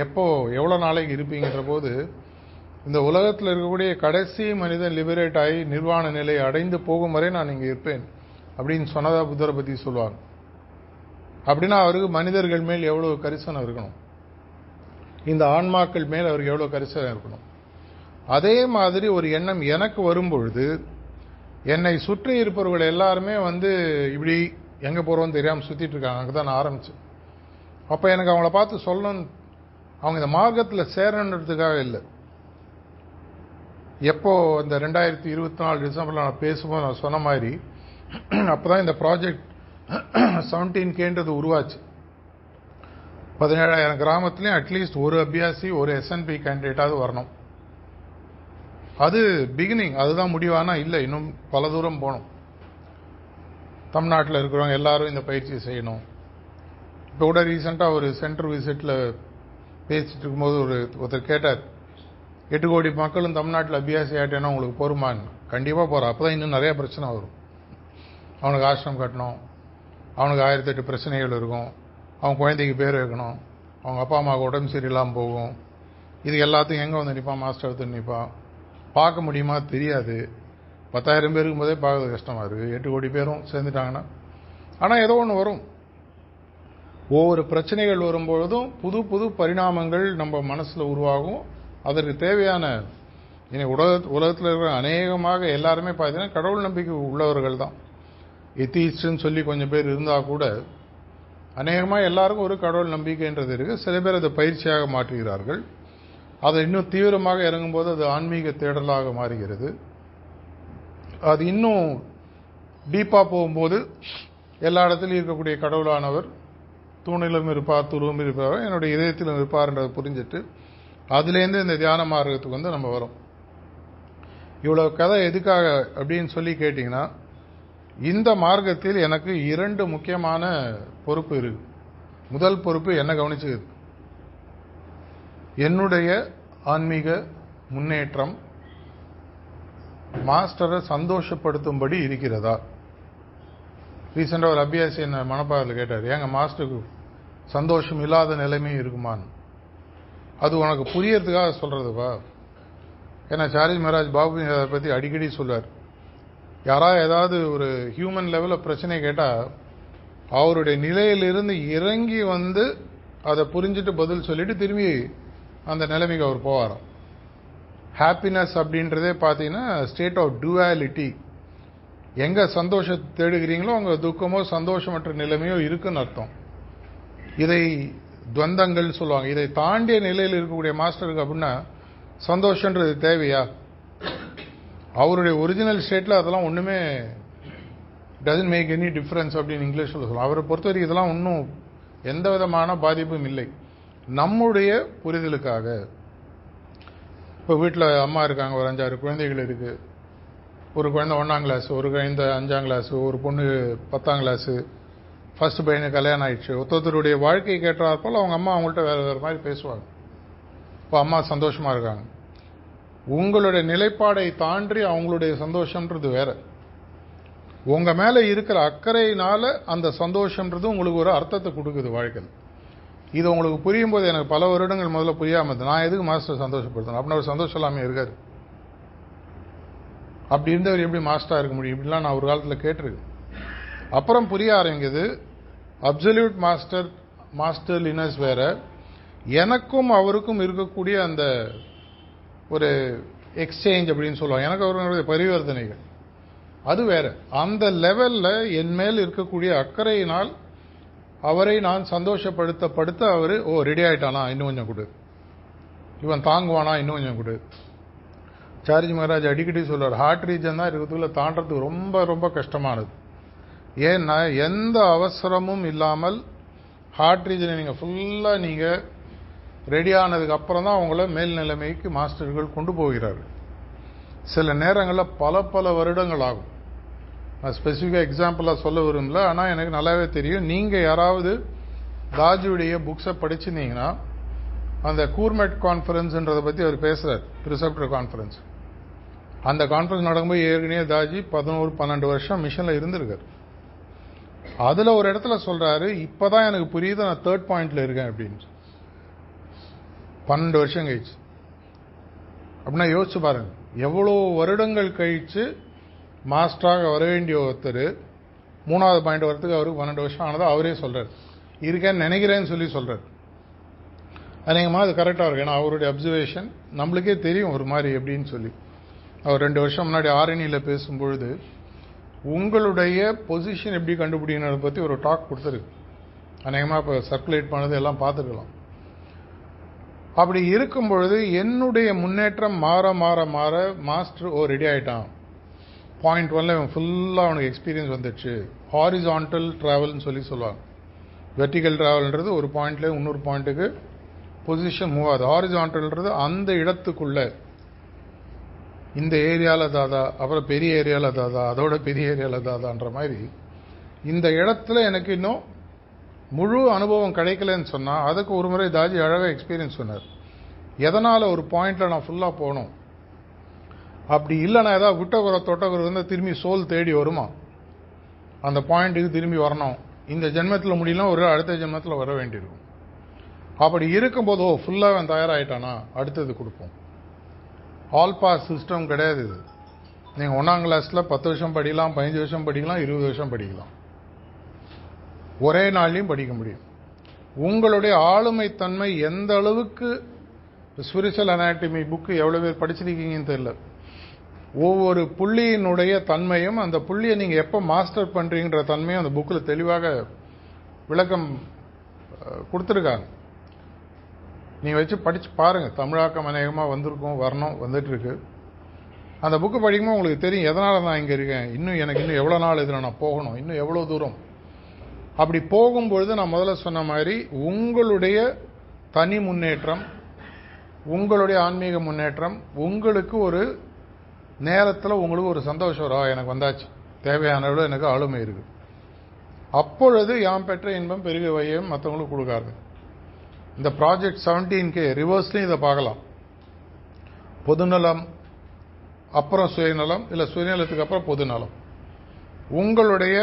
எவ்வளவு நாளைக்கு இருப்பீங்கன்ற போது, இந்த உலகத்தில் இருக்கக்கூடிய கடைசி மனிதன் லிபரேட் ஆகி நிர்வாண நிலையை அடைந்து போகும் வரை நான் இங்க இருப்பேன் அப்படின்னு சொன்னதா புத்தரை பத்தி சொல்லுவாங்க. அப்படின்னா அவருக்கு மனிதர்கள் மேல் எவ்வளவு கரிசனம் இருக்கணும், இந்த ஆன்மாக்கள் மேல் அவருக்கு எவ்வளவு கரிசனம் இருக்கணும். அதே மாதிரி ஒரு எண்ணம் எனக்கு வரும்பொழுது என்னை சுற்றி இருப்பவர்கள் எல்லாருமே இப்படி எங்க போறோம்னு தெரியாம சுத்திட்டு இருக்காங்க. அங்கதான் நான் ஆரம்பிச்சேன். அப்ப எனக்கு அவங்கள பார்த்து சொல்லணும், அவங்க இந்த மார்க்கத்தில் சேரணுன்றதுக்காக இல்லை. எப்போ இந்த 2024 டிசம்பர்ல நான் பேசும்போது நான் சொன்ன மாதிரி அப்பதான் இந்த ப்ராஜெக்ட் 17Kன்றது உருவாச்சு. 17,000 கிராமத்திலையும் அட்லீஸ்ட் ஒரு அபியாசி ஒரு SNP கேண்டிடேட்டாவது வரணும். அது பிகினிங், அதுதான் முடிவானா இல்லை, இன்னும் பல தூரம் போகணும். தமிழ்நாட்டில் இருக்கிறவங்க எல்லாரும் இந்த பயிற்சியை செய்யணும். இப்போ கூட ரீசெண்டாக ஒரு சென்டர் விசிட்ல பேசிட்டு இருக்கும்போது ஒருத்தர் கேட்டார், 8 கோடி மக்களும் தமிழ்நாட்டில் அபியாசி ஆகிட்டேன்னா உங்களுக்கு போருமான்னு. கண்டிப்பாக போகிறோம். அப்போ தான் இன்னும் நிறைய பிரச்சனை வரும். அவனுக்கு ஆசிரமம் கட்டணும், அவனுக்கு 1008 பிரச்சனைகள் இருக்கும், அவன் குழந்தைக்கு பேர் வைக்கணும், அவங்க அப்பா அம்மாவுக்கு உடம்பு சரியில்லாமல் போகும். இது எல்லாத்தையும் எங்கே நிற்பான், மாஸ்டர் எடுத்து நிற்பான். பார்க்க முடியுமா தெரியாது. 10,000 பேர் இருக்கும்போதே பார்க்கறது கஷ்டமா இருக்கு, 8 கோடி பேரும் சேர்ந்துட்டாங்கன்னா. ஆனால் ஏதோ ஒன்று வரும். ஒவ்வொரு பிரச்சனைகள் வரும்பொழுதும் புது புது பரிணாமங்கள் நம்ம மனசுல உருவாகும். அதற்கு தேவையான உலகத்தில் இருக்கிற அநேகமாக எல்லாருமே பார்த்தீங்கன்னா கடவுள் நம்பிக்கை உள்ளவர்கள் தான். எத்திஸ்ட்னு சொல்லி கொஞ்சம் பேர் இருந்தா கூட அநேகமாக எல்லாருக்கும் ஒரு கடவுள் நம்பிக்கைன்றது இருக்குது. சில பேர் அதை பயிற்சியாக மாற்றுகிறார்கள். அதை இன்னும் தீவிரமாக இறங்கும்போது அது ஆன்மீக தேடலாக மாறுகிறது. அது இன்னும் டீப்பாக போகும்போது எல்லா இடத்துலையும் இருக்கக்கூடிய கடவுளானவர் தூணிலும் இருப்பார், துருவும் இருப்பார், என்னுடைய இதயத்திலும் இருப்பார்ன்றதை புரிஞ்சுட்டு அதுலேருந்து இந்த தியான மார்க்கத்துக்கு வந்து நம்ம வரோம். இவ்வளோ கதை எதுக்காக அப்படின்னு சொல்லி கேட்டிங்கன்னா, இந்த மார்க்கத்தில் எனக்கு 2 முக்கியமான பொறுப்பு இருக்கு. முதல் பொறுப்பு என்ன கவனிச்சுக்குது, என்னுடைய ஆன்மீக முன்னேற்றம் மாஸ்டரை சந்தோஷப்படுத்தும்படி இருக்கிறதா. ரீசெண்டாக ஒரு அபியாசி என்ன மனப்பாறையில் கேட்டார், ஏங்க மாஸ்டருக்கு சந்தோஷம் இல்லாத நிலைமையும் இருக்குமான்னு. அது உனக்கு புரியறதுக்காக சொல்றதுப்பா. ஏன்னா சார்ஜ் மகாராஜ் பாபு அதை பற்றி அடிக்கடி சொல்வார். யாராவது ஏதாவது ஒரு ஹியூமன் லெவலில் பிரச்சனை கேட்டால் அவருடைய நிலையிலிருந்து இறங்கி வந்து அதை புரிஞ்சுட்டு பதில் சொல்லிட்டு திரும்பி அந்த நிலைமைக்கு அவர் போவாராம். ஹாப்பினஸ் அப்படின்றதே பார்த்தீங்கன்னா ஸ்டேட் ஆஃப் டுவாலிட்டி. எங்கே சந்தோஷத்தை தேடுகிறீங்களோ அங்கே துக்கமோ சந்தோஷமற்ற நிலைமையோ இருக்குன்னு அர்த்தம். இதை துவந்தங்கள் சொல்லுவாங்க. இதை தாண்டிய நிலையில் இருக்கக்கூடிய மாஸ்டருக்கு அப்படின்னா சந்தோஷன்றது தேவையா? அவருடைய ஒரிஜினல் ஸ்டேட்டில் அதெல்லாம் ஒன்றுமே டசன்ட் மேக் எனி டிஃப்ரென்ஸ் அப்படின்னு இங்கிலீஷில் சொல்லலாம். அவரை பொறுத்த வரைக்கும் இதெல்லாம் ஒன்றும் எந்த விதமான பாதிப்பும் இல்லை. நம்முடைய புரிதலுக்காக இப்போ வீட்டில் அம்மா இருக்காங்க, ஒரு 5-6 குழந்தைகள் இருக்குது. ஒரு குழந்தை 1ஆம் கிளாஸ், ஒரு குழந்தை 5ஆம் கிளாஸ், ஒரு பொண்ணு 10ஆம் கிளாஸு, ஃபர்ஸ்ட் பையனுக்கு கல்யாணம் ஆயிடுச்சு. ஒருத்தருடைய வாழ்க்கையை கேட்டாற்போல் அவங்க அம்மா அவங்கள்ட்ட வேறு வேறு மாதிரி பேசுவாங்க. இப்போ அம்மா சந்தோஷமாக இருக்காங்க. உங்களுடைய நிலைப்பாடை தாண்டி அவங்களுடைய சந்தோஷம்ன்றது வேற. உங்க மேல இருக்கிற அக்கறையினால அந்த சந்தோஷம்ன்றது உங்களுக்கு ஒரு அர்த்தத்தை கொடுக்குது வாழ்க்கையில். இது உங்களுக்கு புரியும் போது எனக்கு பல வருடங்கள் முதல்ல புரியாம இருந்தது. நான் எதுக்கு மாஸ்டர் சந்தோஷப்படுத்தணும் அப்படின்னு ஒரு சந்தோஷம் இல்லாமல் இருக்காரு. அப்படி இருந்தவர் எப்படி மாஸ்டரா இருக்க முடியும் இப்படிலாம் நான் ஒரு காலத்தில் கேட்டிருக்கேன். அப்புறம் புரிய ஆரம்பிக்குது, அப்சல்யூட் மாஸ்டர்லினஸ் வேற, எனக்கும் அவருக்கும் இருக்கக்கூடிய அந்த ஒரு எக்ஸ்சேஞ்ச் அப்படின்னு சொல்லுவாங்க, எனக்கு அவருடைய பரிவர்த்தனைகள் அது வேற. அந்த லெவல்ல என் மேல் இருக்கக்கூடிய அக்கறையினால் அவரை நான் சந்தோஷப்படுத்த அவரு ரெடி ஆயிட்டானா இன்னும் கொஞ்சம் கொடு, இவன் தாங்குவானா இன்னும் கொஞ்சம் கொடு. சார்ஜி மகாராஜ் அடிக்கடி சொல்றார், ஹார்ட் ரீஜன் தான் இருக்கிறதுக்குள்ள தாண்டது ரொம்ப ரொம்ப கஷ்டமானது. ஏன்னா எந்த அவசரமும் இல்லாமல் ஹார்ட் ரீஜனை நீங்க ஃபுல்லா நீங்க ரெடி ஆனதுக்கு அப்புறம் தான் அவங்கள மேல் நிலைமைக்கு மாஸ்டர்கள் கொண்டு போகிறார்கள். சில நேரங்களில் பல வருடங்கள் ஆகும். நான் ஸ்பெசிஃபிக்காக எக்ஸாம்பிளாக சொல்ல விரும்பல, ஆனால் எனக்கு நல்லாவே தெரியும். நீங்கள் யாராவது தாஜுடைய புக்ஸை படிச்சிருந்தீங்கன்னா அந்த கூர்மெட் கான்ஃபரன்ஸ்ன்றதை பற்றி அவர் பேசுகிறார், ப்ரிசெப்டர் கான்ஃபரன்ஸ். அந்த கான்ஃபரன்ஸ் நடக்கும்போது ஏற்கனவே தாஜி 11-12 வருஷம் மிஷனில் இருந்திருக்கார். அதில் ஒரு இடத்துல சொல்கிறாரு, இப்போ தான் எனக்கு புரியுது நான் 3rd பாயிண்டில் இருக்கேன் அப்படின்னு. 12 வருஷம் கழிச்சு அப்படின்னா யோசிச்சு பாருங்க, எவ்வளோ வருடங்கள் கழிச்சு மாஸ்டராக வர வேண்டிய ஒருத்தர் 3வது பாயிண்ட் வரத்துக்கு அவருக்கு 12 வருஷம் ஆனதா அவரே சொல்றாரு. இருக்கேன்னு நினைக்கிறேன்னு சொல்லி சொல்றாரு. அநேகமாக அது கரெக்டாக இருக்கு. ஏன்னா அவருடைய அப்சர்வேஷன் நம்மளுக்கே தெரியும் ஒரு மாதிரி எப்படின்னு சொல்லி. அவர் 2 வருஷம் முன்னாடி ஆரணியில் பேசும்பொழுது உங்களுடைய பொசிஷன் எப்படி கண்டுபிடிக்கிறத பற்றி ஒரு டாக் கொடுத்துருக்கு. அநேகமாக இப்போ சர்க்குலேட் பண்ணது எல்லாம் பார்த்துருக்கலாம். அப்படி இருக்கும் பொழுது என்னுடைய முன்னேற்றம் மாற மாற மாற மாஸ்டர் ரெடி ஆயிட்டான். பாயிண்ட் 1ல இவன் ஃபுல்லாக அவனுக்கு எக்ஸ்பீரியன்ஸ் வந்துடுச்சு. ஹாரிசான்டல் டிராவல்னு சொல்லுவாங்க. வெர்டிகல் டிராவல்ன்றது ஒரு பாயிண்ட்ல இன்னொரு பாயிண்ட்டுக்கு பொசிஷன் மூவ் ஆகுது. ஹாரிசான்டல்ன்றது அந்த இடத்துக்குள்ள இந்த ஏரியாவில் தாதா, அப்புறம் பெரிய ஏரியாவில் தாதா, அதோட பெரிய ஏரியாவில் தாதான்ற மாதிரி இந்த இடத்துல எனக்கு இன்னும் முழு அனுபவம் கிடைக்கலன்னு சொன்னா அதுக்கு ஒரு முறை தாஜி அழகாக எக்ஸ்பீரியன்ஸ் சொன்னார். எதனால ஒரு பாயிண்ட்ல நான் ஃபுல்லா போகணும், அப்படி இல்லைன்னா ஏதாவது விட்டகுறை தொட்டகுறை இருந்தால் திரும்பி சோல் தேடி வருமா, அந்த பாயிண்ட்டுக்கு திரும்பி வரணும். இந்த ஜென்மத்தில் முடியலாம், ஒரு அடுத்த ஜென்மத்தில் வர வேண்டியிருக்கும். அப்படி இருக்கும்போது ஃபுல்லாக அவன் தயாராகிட்டானா அடுத்தது கொடுப்போம். ஆல் பாஸ் சிஸ்டம் கிடையாது இது. நீங்கள் 1ஆம் கிளாஸில் 10 வருஷம் படிக்கலாம், 15 வருஷம் படிக்கலாம், 20 வருஷம் படிக்கலாம், ஒரே நாள்லையும் படிக்க முடியும். உங்களுடைய ஆளுமை தன்மை எந்த அளவுக்கு, ஸ்பிரிச்சுவல் அனாட்டமி புக்கு எவ்வளவு பேர் படிச்சிருக்கீங்கன்னு தெரியல, ஒவ்வொரு புள்ளியினுடைய தன்மையும் அந்த புள்ளியை நீங்க எப்ப மாஸ்டர் பண்றீங்கன்ற தன்மையும் அந்த புக்கில் தெளிவாக விளக்கம் கொடுத்துருக்காங்க. நீங்கள் வச்சு படித்து பாருங்கள். தமிழாக்கம் அநேகமாக வந்திருக்கும், வரணும், வந்துட்டு இருக்கு. அந்த புக்கு படிக்கும்போது உங்களுக்கு தெரியும் எதனால் நான் இங்கே இருக்கேன், எனக்கு இன்னும் எவ்வளோ நாள் இதில் நான் போகணும், இன்னும் எவ்வளோ தூரம். அப்படி போகும்பொழுது நான் முதல்ல சொன்ன மாதிரி உங்களுடைய தனி முன்னேற்றம், உங்களுடைய ஆன்மீக முன்னேற்றம், உங்களுக்கு ஒரு நேரத்தில் உங்களுக்கு ஒரு சந்தோஷம் வரும். எனக்கு வந்தாச்சு, தேவையான அளவு எனக்கு ஆளுமை இருக்கு. அப்பொழுது யாம் பெற்ற இன்பம் பெருக வையம் மற்றவங்களுக்கு கொடுக்காது. இந்த ப்ராஜெக்ட் 17K ரிவர்ஸ்லையும் இதை பார்க்கலாம். பொதுநலம் அப்புறம் சுயநலம், இல்லை சுயநலத்துக்கு அப்புறம் பொதுநலம். உங்களுடைய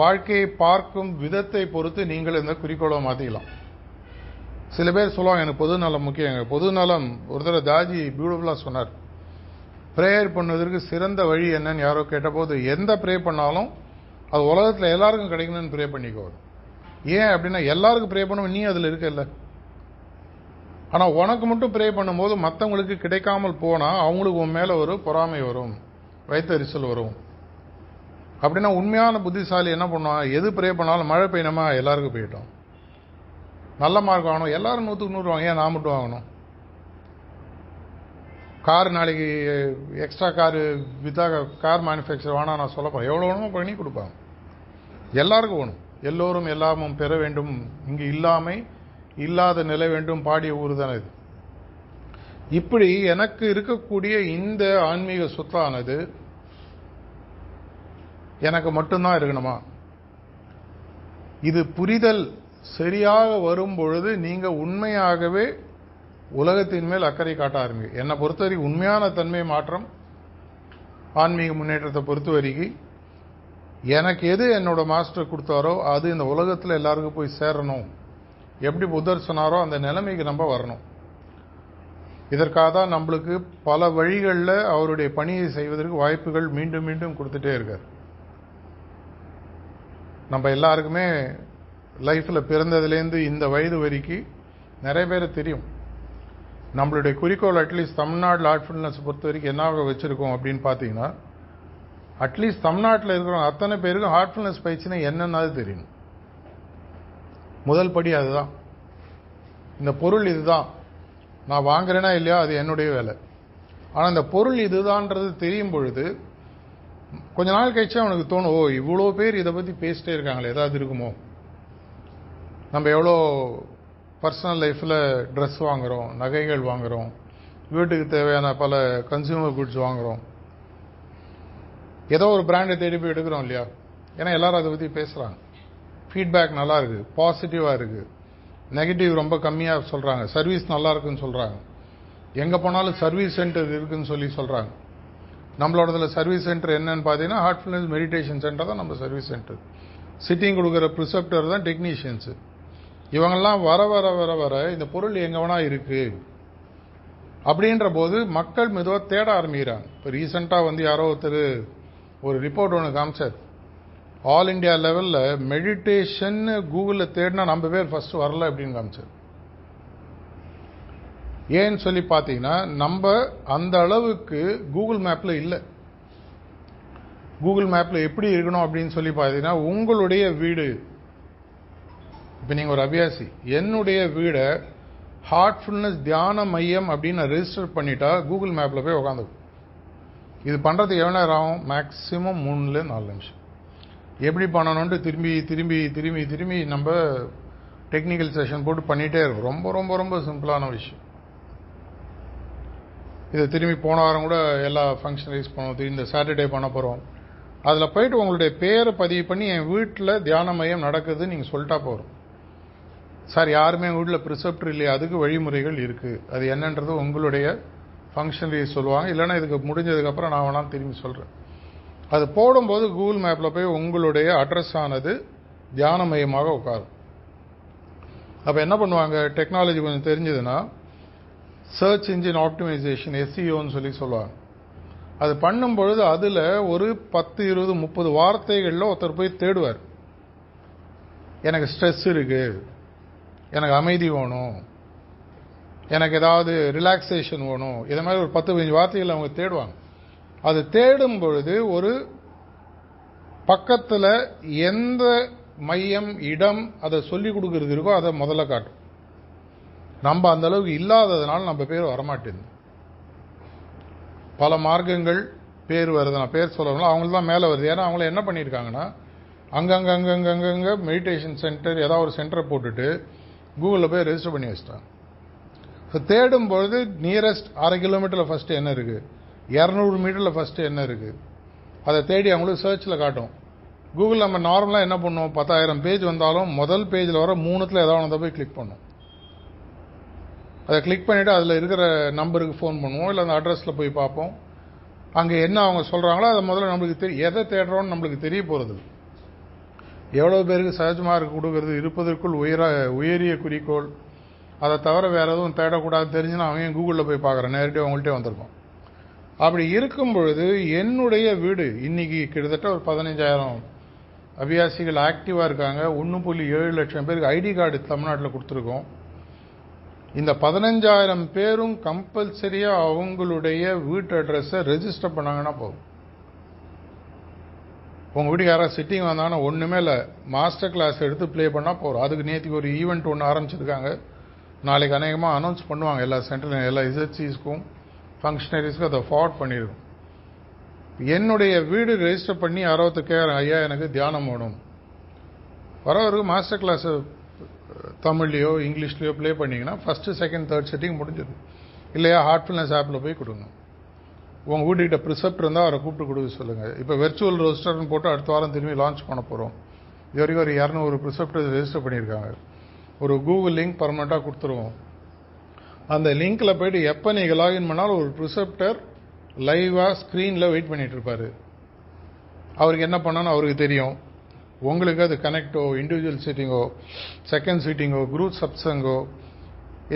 வாழ்க்கையை பார்க்கும் விதத்தை பொறுத்து நீங்கள் இந்த குறிக்கோளை மாற்றிக்கலாம். சில பேர் சொல்லுவாங்க எனக்கு பொதுநலம் முக்கியம். பொதுநலம் ஒரு தடவை தாஜி பியூட்டிஃபுல்லாக சொன்னார். ப்ரேயர் பண்ணுவதற்கு சிறந்த வழி என்னன்னு யாரோ கேட்டபோது, எந்த ப்ரே பண்ணாலும் அது உலகத்தில் எல்லாருக்கும் கிடைக்கணும்னு ப்ரே பண்ணிக்கோ. ஏன் அப்படின்னா எல்லாருக்கும் ப்ரே பண்ணுவோம், நீ அதில் இருக்கல. ஆனால் உனக்கு மட்டும் ப்ரே பண்ணும்போது மற்றவங்களுக்கு கிடைக்காமல் போனால் அவங்களுக்கு உன் மேலே ஒரு பொறாமை வரும், வைத்தறிச்சல் வரும். அப்படின்னா உண்மையான புத்திசாலி என்ன பண்ணுவான், எது ப்ரே பண்ணாலும் மழை பெய்யணுமா எல்லாருக்கும் பெய்யட்டும், நல்ல மார்க் வாங்கணும் எல்லாரும் 100க்கு 100 வாங்க, ஏன் நான் மட்டும் வாங்கணும். கார் நாளைக்கு எக்ஸ்ட்ரா காரு வித்தா கார் மேனுஃபேக்சர் வேணா நான் சொல்ல போகிறேன், எவ்வளோ வேணுமோ பண்ணி கொடுப்பாங்க. எல்லாருக்கும் வேணும், எல்லோரும் எல்லாமும் பெற வேண்டும், இங்கு இல்லாமை இல்லாத நிலை வேண்டும் பாடிய ஊர் தானே இது. இப்படி எனக்கு இருக்கக்கூடிய இந்த ஆன்மீக சொத்தானது எனக்கு மட்டும்தான் இருக்கணுமா? இது புரிதல் சரியாக வரும் பொழுது நீங்க உண்மையாகவே உலகத்தின் மேல் அக்கறை காட்ட ஆரம்பிங்க. என்னை பொறுத்தவரை உண்மையான தன்மை மாற்றம் ஆன்மீக முன்னேற்றத்தை பொறுத்த வரைக்கும் எனக்கு எது என்னோட மாஸ்டர் கொடுத்தாரோ அது இந்த உலகத்தில் எல்லாருக்கும் போய் சேரணும். எப்படி புத்தர் சொன்னாரோ அந்த நிலைமைக்கு நம்ம வரணும். இதற்காக தான் நம்மளுக்கு பல வழிகளில் அவருடைய பணியை செய்வதற்கு வாய்ப்புகள் மீண்டும் மீண்டும் கொடுத்துட்டே இருக்கார். நம்ம எல்லாருக்குமே லைஃப்பில் பிறந்ததுலேருந்து இந்த வயது வரைக்கும் நிறைய பேர் தெரியும். நம்மளுடைய குறிக்கோள் அட்லீஸ்ட் தமிழ்நாடு ஹார்ட் ஃபிட்னஸ் பொறுத்த வரைக்கும் என்ன வச்சுருக்கோம் அப்படின்னு பார்த்தீங்கன்னா, அட்லீஸ்ட் தமிழ்நாட்டில் இருக்கிறவங்க அத்தனை பேருக்கும் ஹார்ட் ஃபிட்னஸ் பயிற்சினா என்னன்னாது தெரியும். முதல் படி அதுதான். இந்த பொருள் இதுதான், நான் வாங்குறேனா இல்லையா அது என்னுடைய வேலை. ஆனால் இந்த பொருள் இதுதான்றது தெரியும் பொழுது கொஞ்ச நாள் கழிச்சு அவனுக்கு தோணும், ஓ இவ்வளோ பேர் இதை பற்றி பேசிட்டே இருக்காங்களே, ஏதாவது இருக்குமோ. நம்ம எவ்வளோ பர்சனல் லைஃப்பில் ட்ரெஸ் வாங்குகிறோம், நகைகள் வாங்குகிறோம், வீட்டுக்கு தேவையான பல கன்சியூமர் குட்ஸ் வாங்குகிறோம், ஏதோ ஒரு பிராண்டை தேடி போய் எடுக்கிறோம் இல்லையா. ஏன்னா எல்லாரும் அதை பற்றி பேசுகிறாங்க, ஃபீட்பேக் நல்லா இருக்குது, பாசிட்டிவாக இருக்குது. நெகட்டிவ் ரொம்ப கம்மியாக சொல்கிறாங்க, சர்வீஸ் நல்லா இருக்குன்னு சொல்கிறாங்க, எங்கே போனாலும் சர்வீஸ் சென்டர் இருக்குன்னு சொல்கிறாங்க. நம்மளோடதில் சர்வீஸ் சென்டர் என்னன்னு பார்த்தீங்கன்னா ஹார்ட் ஃபிட்னஸ் மெடிடேஷன் சென்டர் தான் நம்ம சர்வீஸ் சென்டர். சிட்டிங் கொடுக்குற ப்ரிசெப்டர் தான் டெக்னீஷியன்ஸு. இவங்கெல்லாம் வர வர வர வர இந்த பொருள் எங்கே வேணா இருக்குது அப்படின்ற போது மக்கள் மெதுவாக தேட ஆரம்பிக்கிறாங்க. இப்போ ரீசெண்டாக யாரோ ஒருத்தர் ஒரு ரிப்போர்ட் ஒன்று காமிச்சார். ஆல் இண்டியா லெவலில் மெடிடேஷன் கூகுளில் தேடினா நம்ம பேர் ஃபர்ஸ்ட் வரல அப்படின்னு காமிச்சார். ஏன்னு சொல்லி பார்த்தீங்கன்னா நம்ம அந்த அளவுக்கு கூகுள் மேப்பில் இல்லை. கூகுள் மேப்பில் எப்படி இருக்கணும் அப்படின்னு சொல்லி பார்த்தீங்கன்னா, உங்களுடைய வீடு, இப்போ நீங்கள் ஒரு அபியாசி, என்னுடைய வீடை ஹார்ட் ஃபுல்னஸ் தியான மையம் அப்படின்னு ரெஜிஸ்டர் பண்ணிட்டா கூகுள் மேப்பில் போய் உட்காந்துக்கும். இது பண்ணுறதுக்கு எவ்வளோ நேரம் ஆகும்? மேக்ஸிமம் 3-4 நிமிஷம். எப்படி பண்ணணும்ட்டு திரும்பி திரும்பி திரும்பி திரும்பி நம்ம டெக்னிக்கல் செஷன் போட்டு பண்ணிகிட்டே இருக்கும். ரொம்ப ரொம்ப ரொம்ப சிம்பிளான விஷயம். இதை திரும்பி போன வாரம் கூட எல்லா ஃபங்க்ஷனரைஸ் பண்ணோம், இந்த சாட்டர்டே பண்ண போகிறோம். அதில் போயிட்டு உங்களுடைய பேரை பதிவு பண்ணி என் வீட்டில் தியான மையம் நடக்குதுன்னு நீங்கள் சொல்லிட்டா போகிறோம். சார் யாருமே எங்கள் வீட்டில் ப்ரிசெப்டர் இல்லையா, அதுக்கு வழிமுறைகள் இருக்குது, அது என்னன்றது உங்களுடைய ஃபங்க்ஷனரிஸ் சொல்லுவாங்க. இல்லைன்னா இதுக்கு முடிஞ்சதுக்கப்புறம் நான் வேணாலும் திரும்பி சொல்கிறேன். அது போடும்போது கூகுள் மேப்பில் போய் உங்களுடைய அட்ரஸ் ஆனது தியான மையமாக உட்காரும். அப்போ என்ன பண்ணுவாங்க, டெக்னாலஜி கொஞ்சம் தெரிஞ்சதுன்னா சர்ச் இன்ஜின் ஆப்டிமைசேஷன் எஸ்இஓன்னு சொல்லுவாங்க. அது பண்ணும்பொழுது அதில் ஒரு 10, 20, 30 வார்த்தைகளில் ஒருத்தர் போய் தேடுவார். எனக்கு ஸ்ட்ரெஸ் இருக்கு, எனக்கு அமைதி வேணும், எனக்கு ஏதாவது ரிலாக்ஸேஷன் வேணும், இதை மாதிரி ஒரு 10-15 வார்த்தைகள் அவங்க தேடுவாங்க. அது தேடும் பொழுது ஒரு பக்கத்தில் எந்த மையம், இடம் அதை சொல்லிக் கொடுக்கறது இருக்கோ அதை முதல்ல காட்டும். நம்ம அந்த அளவுக்கு இல்லாததுனால நம்ம பேர் வரமாட்டேங்குது. பல மார்க்கங்கள் பேர் வருது. நான் பேர் சொல்லணும், அவங்களுக்கு தான் மேலே வருது. ஏன்னா அவங்கள என்ன பண்ணியிருக்காங்கன்னா, அங்கங்க மெடிடேஷன் சென்டர் ஏதாவது ஒரு சென்டரை போட்டுட்டு கூகுளில் போய் ரெஜிஸ்டர் பண்ணி வச்சிட்டாங்க. ஸோ தேடும்பொழுது நியரஸ்ட் 1/2 கிலோமீட்டரில் ஃபஸ்ட்டு என்ன இருக்குது, 200 மீட்டரில் ஃபஸ்ட்டு என்ன இருக்குது, அதை தேடி அவங்களுக்கு சர்ச்சில் காட்டும். கூகுள் நம்ம நார்மலாக என்ன பண்ணுவோம், 10,000 பேஜ் வந்தாலும் முதல் பேஜில் வர 3ல் ஏதாவது ஒன்றை போய் கிளிக் பண்ணுவோம். அதை கிளிக் பண்ணிவிட்டு அதில் இருக்கிற நம்பருக்கு ஃபோன் பண்ணுவோம், இல்லை அந்த அட்ரஸில் போய் பார்ப்போம். அங்கே என்ன அவங்க சொல்கிறாங்களோ அதை முதல்ல நம்மளுக்கு எதை தேடுறோன்னு நம்மளுக்கு தெரிய போகிறது. எவ்வளோ பேருக்கு சகஜமாக இருக்க கொடுக்கறது, இருப்பதற்குள் உயரிய குறிக்கோள், அதை தவிர வேறு எதுவும் தேடக்கூடாது தெரிஞ்சுன்னா அவன் கூகுளில் போய் பார்க்குறேன், நேரடியாக அவங்கள்ட்டே வந்திருக்கோம். அப்படி இருக்கும் பொழுது என்னுடைய வீடு இன்னைக்கு கிட்டத்தட்ட ஒரு 15,000 அபியாசிகள் ஆக்டிவாக இருக்காங்க. 1.7 லட்சம் பேருக்கு ஐடி கார்டு தமிழ்நாட்டில் கொடுத்துருக்கோம். இந்த 15,000 பேரும் கம்பல்சரியாக அவங்களுடைய வீட்டு அட்ரஸை ரெஜிஸ்டர் பண்ணாங்கன்னா போதும். உங்கள் வீட்டுக்கு யாராவது சிட்டிங் வந்தாங்கன்னா ஒன்றுமே இல்லை, மாஸ்டர் கிளாஸ் எடுத்து ப்ளே பண்ணால் போகிறோம். அதுக்கு நேற்றுக்கு ஒரு ஈவெண்ட் ஒன்று ஆரம்பிச்சிருக்காங்க. நாளைக்கு அநேகமாக அனௌன்ஸ் பண்ணுவாங்க. எல்லா சென்டர்லையும் எல்லா இசட்சிஸ்க்கும் ஃபங்க்ஷனரிஸ்க்கும் அதை ஃபார்வர்ட் பண்ணிடுவோம். என்னுடைய வீடு ரெஜிஸ்டர் பண்ணி யாராவது கேட்குறேன், ஐயா எனக்கு தியானம் வேணும், வரவருக்கு மாஸ்டர் கிளாஸ் தமிழ்லையோ இங்கிலீஷ்லையோ ப்ளே பண்ணிங்கன்னா ஃபஸ்ட்டு, செகண்ட், தேர்ட் செட்டிங் முடிஞ்சிடும். இல்லையா ஹார்ட்ஃபுல்னஸ் ஆப்பில் போய் கொடுங்க. உங்கள் வீட்டுக்கிட்ட ப்ரிசெப்ட் இருந்தால் அவரை கூப்பிட்டு கொடுக்க சொல்லுங்கள். இப்போ வெர்ச்சுவல் ரெஜிஸ்டர்னு போட்டு அடுத்த வாரம் திரும்பி லான்ச் பண்ண போகிறோம். இது வரைக்கும் ஒரு 200 ப்ரிசெப்ட் ரெஜிஸ்டர் பண்ணியிருக்காங்க. ஒரு கூகுள் லிங்க் பர்மனெண்ட்டாக கொடுத்துருவோம். அந்த லிங்க்கில் போய்ட்டு எப்போ நீங்கள் லாகின் பண்ணாலும் ஒரு ப்ரிசெப்டர் லைவாக ஸ்க்ரீனில் வெயிட் பண்ணிகிட்டு இருப்பார். அவருக்கு என்ன பண்ணான்னு அவருக்கு தெரியும். உங்களுக்கு அது கனெக்டோ, இண்டிவிஜுவல் சீட்டிங்கோ, செகண்ட் சீட்டிங்கோ, குரூப் சப்சங்கோ,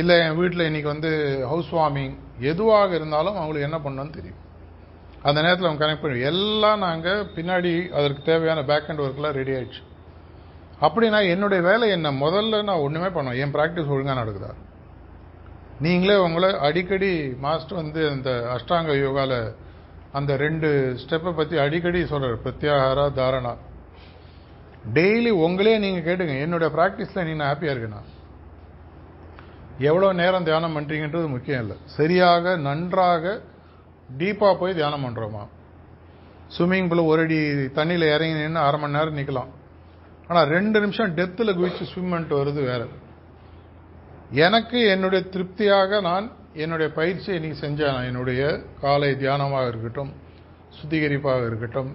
இல்லை என் வீட்டில் இன்றைக்கி ஹவுஸ் வார்மிங், எதுவாக இருந்தாலும் அவங்களுக்கு என்ன பண்ணணும்னு தெரியும். அந்த நேரத்தில் அவங்க கனெக்ட் பண்ணி எல்லாம் நாங்கள் பின்னாடி அதற்கு தேவையான பேக் அண்ட் ஒர்க்கெலாம் ரெடி ஆகிடுச்சு. அப்படின்னா என்னுடைய வேலை என்ன, முதல்ல நான் ஒன்றுமே பண்ணுவேன், என் ப்ராக்டிஸ் ஒழுங்காக நடக்குதா. நீங்களே உங்களை அடிக்கடி மாஸ்டர் அந்த அஷ்டாங்க யோகாவில் அந்த 2 ஸ்டெப்பை பற்றி அடிக்கடி சொல்கிறார், பிரத்யாகாரா, தாரணா. டெய்லி உங்களே நீங்கள் கேட்டுங்க, என்னுடைய ப்ராக்டிஸில் நீங்கள் ஹாப்பியாக இருக்குண்ணா. எவ்வளோ நேரம் தியானம் பண்ணுறீங்கன்றது முக்கியம் இல்லை, சரியாக நன்றாக டீப்பாக போய் தியானம் பண்ணுறோமா. ஸ்விம்மிங் பூல் ஒரு அடி தண்ணியில் இறங்கி நின்று 1/2 மணி நேரம் நிற்கலாம். ஆனால் 2 நிமிஷம் டெப்த்தில் குதிச்சு ஸ்விம் பண்ணிட்டு வருது வேறு. எனக்கு என்னுடைய திருப்தியாக நான் என்னுடைய பயிற்சியை இன்னைக்கு செஞ்சேன். என்னுடைய காலை தியானமாக இருக்கட்டும், சுத்திகரிப்பாக இருக்கட்டும்,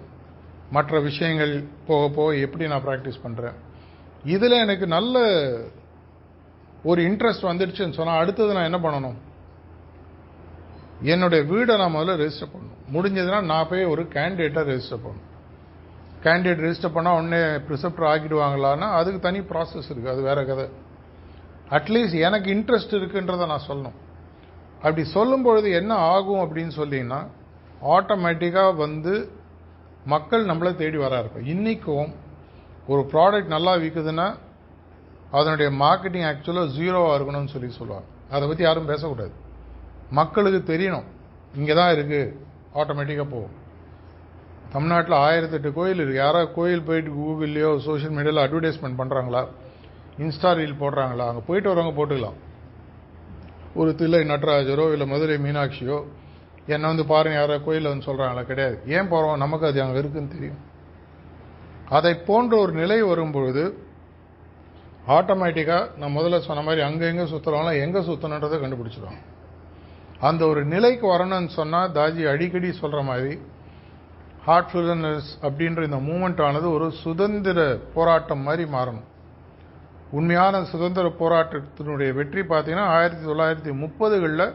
மற்ற விஷயங்கள் போக போக எப்படி நான் ப்ராக்டிஸ் பண்ணுறேன், இதில் எனக்கு நல்ல ஒரு இன்ட்ரெஸ்ட் வந்துடுச்சுன்னு சொன்னால் அடுத்தது நான் என்ன பண்ணணும், என்னுடைய வீடை நான் முதல்ல ரெஜிஸ்டர் பண்ணணும். முடிஞ்சதுன்னா நான் போய் ஒரு கேண்டிடேட்டை ரெஜிஸ்டர் பண்ணணும். கேண்டிடேட் ரெஜிஸ்டர் பண்ணால் உடனே ப்ரிசெப்டர் ஆக்கிடுவாங்களான்னா அதுக்கு தனி ப்ராசஸ் இருக்குது, அது வேற கதை. அட்லீஸ்ட் எனக்கு இன்ட்ரெஸ்ட் இருக்குன்றதை நான் சொல்லணும். அப்படி சொல்லும் பொழுது என்ன ஆகும் அப்படின்னு சொல்லிங்கன்னா ஆட்டோமேட்டிக்காக மக்கள் நம்மளை தேடி வர இருப்போம். இன்றைக்கும் ஒரு ப்ராடக்ட் நல்லா விற்குதுன்னா அதனுடைய மார்க்கெட்டிங் ஆக்சுவலாக 0வாக இருக்கணும்னு சொல்லுவாங்க. அதை பற்றி யாரும் பேசக்கூடாது, மக்களுக்கு தெரியணும் இங்கே தான் இருக்குது, ஆட்டோமேட்டிக்காக போகும். தமிழ்நாட்டில் 1008 கோயில் இருக்குது. யாராவது கோயில் போயிட்டு கூகுள்லையோ சோஷியல் மீடியாவில் அட்வர்டைஸ்மெண்ட் பண்ணுறாங்களா, இன்ஸ்டா ரீல் போடுறாங்களா, அங்கே போயிட்டு வரவங்க போட்டுக்கலாம். ஒரு தில்லை நடராஜரோ இல்லை மதுரை மீனாட்சியோ என்னை பாருங்கள் யாராவது கோயிலில் சொல்கிறாங்களா, கிடையாது. ஏன் போகிறோம், நமக்கு அது அங்கே இருக்குன்னு தெரியும். அதை போன்ற ஒரு நிலை வரும்பொழுது ஆட்டோமேட்டிக்காக நான் முதல்ல சொன்ன மாதிரி அங்கே எங்கே சுற்றுறாங்களோ எங்கே சுற்றணுன்றதை கண்டுபிடிச்சிடுவாங்க. அந்த ஒரு நிலைக்கு வரணும்னு சொன்னால் தாஜி அடிக்கடி சொல்கிற மாதிரி ஹார்ட்ஃபுல்னஸ் அப்படின்ற இந்த மூமெண்ட் ஆனது ஒரு சுதந்திர போராட்டம் மாதிரி மாறணும். உண்மையான சுதந்திர போராட்டத்தினுடைய வெற்றி பார்த்தீங்கன்னா 1930களில்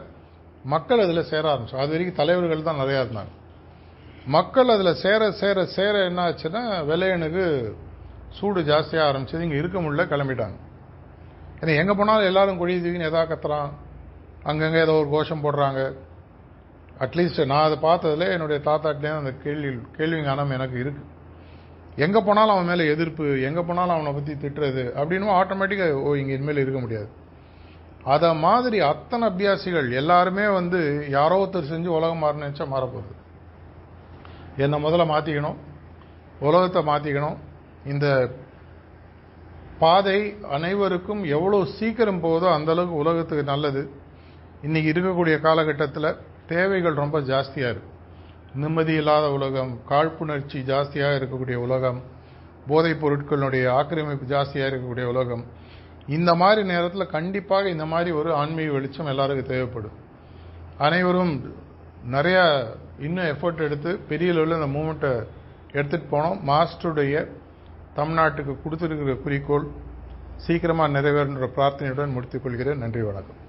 மக்கள் அதில் சேர ஆரம்பிச்சோம். அது வரைக்கும் தலைவர்கள் தான் நிறையா இருந்தாங்க. மக்கள் அதில் சேர சேர சேர என்ன ஆச்சுன்னா விலையனுக்கு சூடு ஜாஸ்தியாக ஆரம்பிச்சது. இங்கே இருக்க முடியல, கிளம்பிட்டாங்க. ஏன்னா எங்கே போனாலும் எல்லாரும் கொடி தூக்கின்னு எதா கத்துறான், அங்கங்கே ஏதோ ஒரு கோஷம் போடுறாங்க. அட்லீஸ்ட் நான் அதை பார்த்ததில் என்னுடைய தாத்தாட்டிலேயும் அந்த கேள்விங்கானம் எனக்கு இருக்குது. எங்கே போனாலும் அவன் மேலே எதிர்ப்பு, எங்கே போனாலும் அவனை பற்றி திட்டுறது அப்படின்னு ஆட்டோமேட்டிக்காக இங்கே இனிமேல் இருக்க முடியாது. அதை மாதிரி அத்தனை அபியாசிகள் எல்லாருமே யாரோ ஒருத்தர் செஞ்சு உலகம் மாறணும்னு நினச்சா மாறப்போகுது. என்னை முதல்ல மாற்றிக்கணும், உலகத்தை மாற்றிக்கணும். இந்த பாதை அனைவருக்கும் எவ்வளோ சீக்கிரம் போதோ அந்த அளவுக்கு உலகத்துக்கு நல்லது. இன்னைக்கு இருக்கக்கூடிய காலகட்டத்தில் தேவைகள் ரொம்ப ஜாஸ்தியாக இருக்கு. நிம்மதி இல்லாத உலகம், காழ்ப்புணர்ச்சி ஜாஸ்தியாக இருக்கக்கூடிய உலகம், போதைப் பொருட்களுடைய ஆக்கிரமிப்பு ஜாஸ்தியாக இருக்கக்கூடிய உலகம். இந்த மாதிரி நேரத்தில் கண்டிப்பாக இந்த மாதிரி ஒரு ஆன்மீக வெளிச்சம் எல்லாருக்கும் தேவைப்படும். அனைவரும் நிறைய இன்னும் எஃபர்ட் எடுத்து பெரிய லெவலில் இந்த மூமெண்ட்டை எடுத்துகிட்டு போனோம். மாஸ்டருடைய தமிழ்நாட்டுக்கு கொடுத்துருக்கிற குறிக்கோள் சீக்கிரமாக நிறைவேறுன்ற பிரார்த்தனையுடன் முடித்துக் கொள்கிறேன். நன்றி, வணக்கம்.